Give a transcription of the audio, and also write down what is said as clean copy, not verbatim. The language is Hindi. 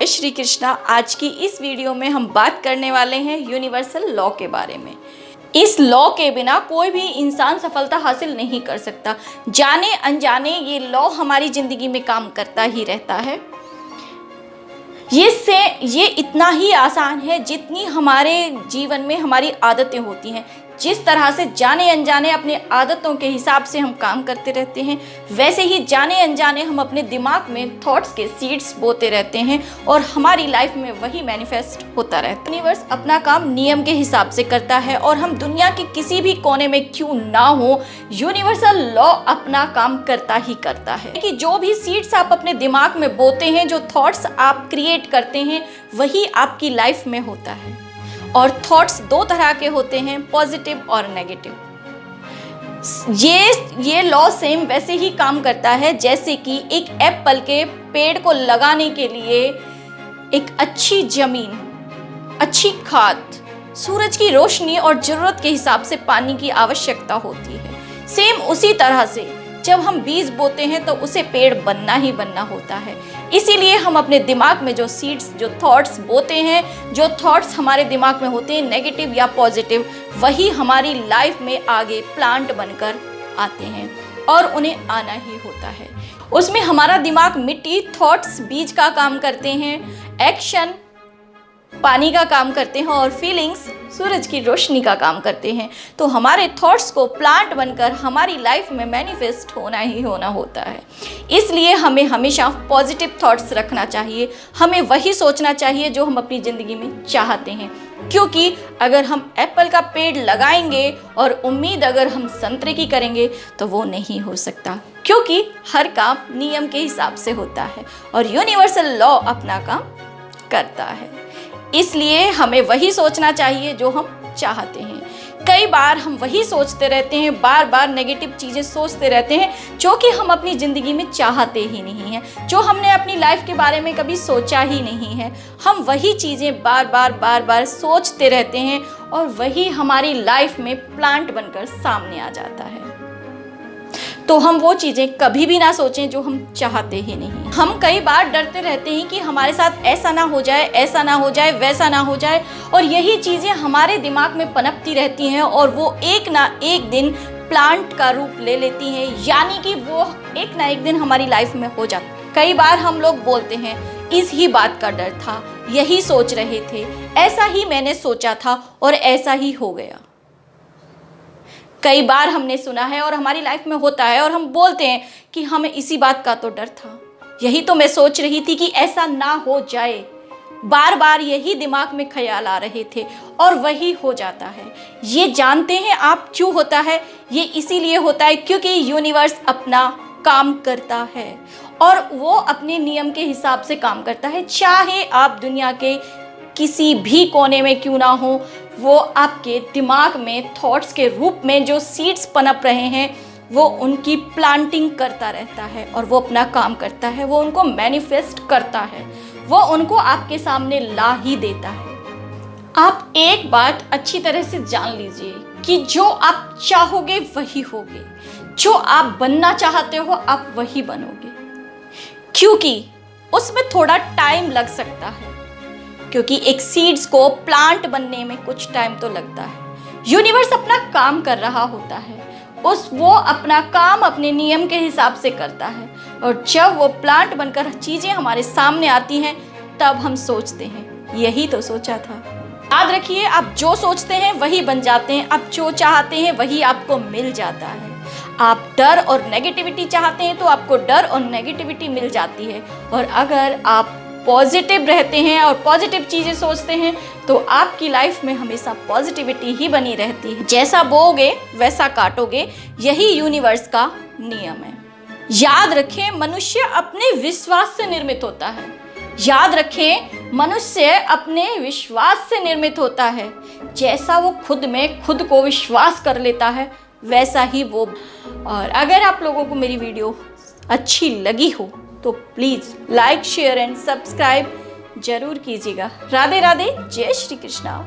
श्री कृष्णा। आज की इस वीडियो में हम बात करने वाले हैं यूनिवर्सल लॉ के बारे में। इस लॉ के बिना कोई भी इंसान सफलता हासिल नहीं कर सकता। जाने अनजाने ये लॉ हमारी ज़िंदगी में काम करता ही रहता है। ये इतना ही आसान है जितनी हमारे जीवन में हमारी आदतें होती हैं। जिस तरह से जाने अनजाने अपने आदतों के हिसाब से हम काम करते रहते हैं, वैसे ही जाने अनजाने हम अपने दिमाग में थॉट्स के सीड्स बोते रहते हैं और हमारी लाइफ में वही मैनिफेस्ट होता रहता है। यूनिवर्स अपना काम नियम के हिसाब से करता है और हम दुनिया के किसी भी कोने में क्यों ना हो, यूनिवर्सल लॉ अपना काम करता ही करता है कि जो भी सीड्स आप अपने दिमाग में बोते हैं, जो थॉट्स आप क्रिएट करते हैं, वही आपकी लाइफ में होता है। और थॉट्स दो तरह के होते हैं, पॉजिटिव और नेगेटिव। ये लॉ सेम वैसे ही काम करता है जैसे कि एक एप्पल के पेड़ को लगाने के लिए एक अच्छी जमीन, अच्छी खाद, सूरज की रोशनी और ज़रूरत के हिसाब से पानी की आवश्यकता होती है। सेम उसी तरह से जब हम बीज बोते हैं तो उसे पेड़ बनना ही बनना होता है। इसीलिए हम अपने दिमाग में जो सीड्स, जो थॉट्स बोते हैं, जो थॉट्स हमारे दिमाग में होते हैं नेगेटिव या पॉजिटिव, वही हमारी लाइफ में आगे प्लांट बनकर आते हैं और उन्हें आना ही होता है। उसमें हमारा दिमाग मिट्टी, थॉट्स बीज का काम करते हैं, एक्शन पानी का काम करते हैं और फीलिंग्स सूरज की रोशनी का काम करते हैं। तो हमारे थॉट्स को प्लांट बनकर हमारी लाइफ में मैनिफेस्ट होना ही होना होता है। इसलिए हमें हमेशा पॉजिटिव थॉट्स रखना चाहिए। हमें वही सोचना चाहिए जो हम अपनी ज़िंदगी में चाहते हैं, क्योंकि अगर हम एप्पल का पेड़ लगाएंगे और उम्मीद अगर हम संतरे की करेंगे तो वो नहीं हो सकता, क्योंकि हर काम नियम के हिसाब से होता है और यूनिवर्सल लॉ अपना काम करता है। इसलिए हमें वही सोचना चाहिए जो हम चाहते हैं। कई बार हम वही सोचते रहते हैं, बार बार नेगेटिव चीज़ें सोचते रहते हैं जो कि हम अपनी ज़िंदगी में चाहते ही नहीं हैं, जो हमने अपनी लाइफ के बारे में कभी सोचा ही नहीं है। हम वही चीज़ें बार बार सोचते रहते हैं और वही हमारी लाइफ में प्लांट बनकर सामने आ जाता है। तो हम वो चीज़ें कभी भी ना सोचें जो हम चाहते ही नहीं। हम कई बार डरते रहते हैं कि हमारे साथ ऐसा ना हो जाए, ऐसा ना हो जाए, वैसा ना हो जाए, और यही चीज़ें हमारे दिमाग में पनपती रहती हैं और वो एक ना एक दिन प्लांट का रूप ले लेती हैं, यानी कि वो एक ना एक दिन हमारी लाइफ में हो जाती है। कई बार हम लोग बोलते हैं इस ही बात का डर था, यही सोच रहे थे, ऐसा ही मैंने सोचा था और ऐसा ही हो गया। कई बार हमने सुना है और हमारी लाइफ में होता है और हम बोलते हैं कि हमें इसी बात का तो डर था, यही तो मैं सोच रही थी कि ऐसा ना हो जाए। बार बार यही दिमाग में ख्याल आ रहे थे और वही हो जाता है। ये जानते हैं आप क्यों होता है? ये इसीलिए होता है क्योंकि यूनिवर्स अपना काम करता है और वो अपने नियम के हिसाब से काम करता है। चाहे आप दुनिया के किसी भी कोने में क्यों ना हो, वो आपके दिमाग में थॉट्स के रूप में जो सीड्स पनप रहे हैं, वो उनकी प्लांटिंग करता रहता है और वो अपना काम करता है। वो उनको मैनिफेस्ट करता है, वो उनको आपके सामने ला ही देता है। आप एक बात अच्छी तरह से जान लीजिए कि जो आप चाहोगे वही होगे, जो आप बनना चाहते हो आप वही बनोगे, क्योंकि उसमें थोड़ा टाइम लग सकता है, क्योंकि एक सीड्स को प्लांट बनने में कुछ टाइम तो लगता है। यूनिवर्स अपना काम कर रहा होता है, वो अपना काम अपने नियम के हिसाब से करता है और जब वो प्लांट बनकर चीज़ें हमारे सामने आती हैं तब हम सोचते हैं यही तो सोचा था। याद रखिए, आप जो सोचते हैं वही बन जाते हैं, आप जो चाहते हैं वही आपको मिल जाता है। आप डर और नेगेटिविटी चाहते हैं तो आपको डर और नेगेटिविटी मिल जाती है, और अगर आप पॉजिटिव रहते हैं और पॉजिटिव चीज़ें सोचते हैं तो आपकी लाइफ में हमेशा पॉजिटिविटी ही बनी रहती है। जैसा बोओगे वैसा काटोगे, यही यूनिवर्स का नियम है। याद रखें, मनुष्य अपने विश्वास से निर्मित होता है। याद रखें, मनुष्य अपने विश्वास से निर्मित होता है। जैसा वो खुद में खुद को विश्वास कर लेता है वैसा ही वो। और अगर आप लोगों को मेरी वीडियो अच्छी लगी हो तो please like, share and subscribe जरूर कीजिएगा। राधे राधे, जय श्री कृष्णा।